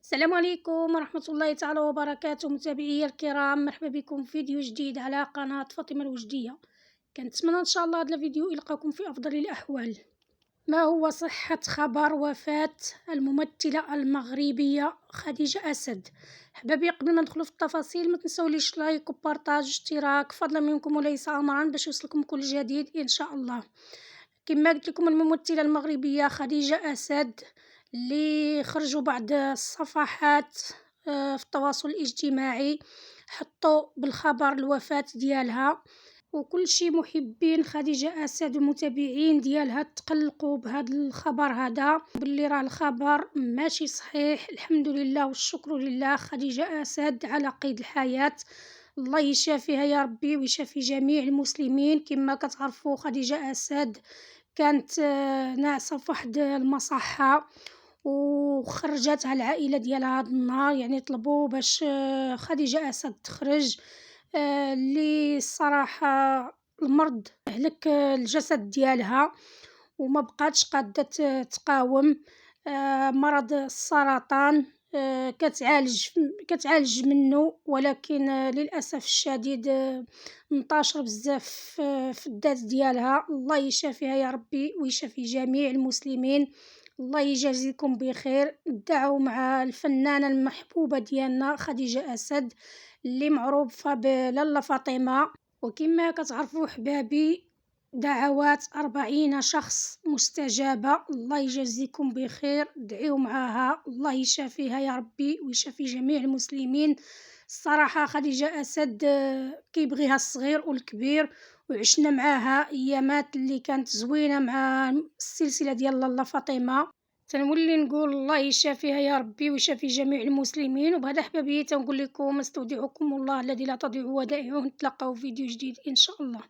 السلام عليكم ورحمة الله تعالى وبركاته، متابعي الكرام، مرحبا بكم في فيديو جديد على قناة فاطمة الوجدية. كنتمنى إن شاء الله هذا الفيديو يلقاكم في أفضل الأحوال. ما هو صحة خبر وفاة الممثلة المغربية خديجة أسد؟ حبابي، قبل ما ندخلوا في التفاصيل ما تنساوليش لايك وبارطاج اشتراك فضلا منكم وليس أمرا باش يوصلكم كل جديد إن شاء الله. كما قلت لكم، الممثلة المغربية خديجة أسد اللي خرجوا بعض الصفحات في التواصل الاجتماعي حطوا بالخبر الوفاة ديالها، وكل شي محبين خديجة أسد ومتابعين ديالها تقلقوا بهذا الخبر هذا، باللي راه الخبر ماشي صحيح. الحمد لله والشكر لله، خديجة أسد على قيد الحياة. الله يشافيها يا ربي ويشافي جميع المسلمين. كما كتعرفوا خديجة أسد كانت ناعسة في واحد المصحة، وخرجتها العائلة ديالها هاد النهار، يعني طلبوا باش خديجة أسد تخرج. اللي الصراحة المرض هلك الجسد ديالها وما بقاتش قادة تقاوم. مرض السرطان، كتعالج منه، ولكن للأسف الشديد انتشر بزاف في الذات ديالها. الله يشافيها يا ربي ويشافي جميع المسلمين. الله يجازيكم بخير. دعوا مع الفنانة المحبوبة ديالنا خديجة أسد اللي معروفة بلالا فاطمة. وكما كتعرفوا حبابي، دعوات 40 شخص مستجابة. الله يجازيكم بخير، دعيوا معاها، الله يشافيها يا ربي ويشافي جميع المسلمين. الصراحة خديجة أسد كيبغيها الصغير والكبير، وعشنا معاها ايامات اللي كانت زوينة مع السلسلة ديال لالا فاطمة. تنولي نقول الله يشافيها يا ربي ويشافي جميع المسلمين. وبهذا حبابي تنقول لكم استودعكم الله الذي لا تضيع ودائعه، نتلاقاو في فيديو جديد ان شاء الله.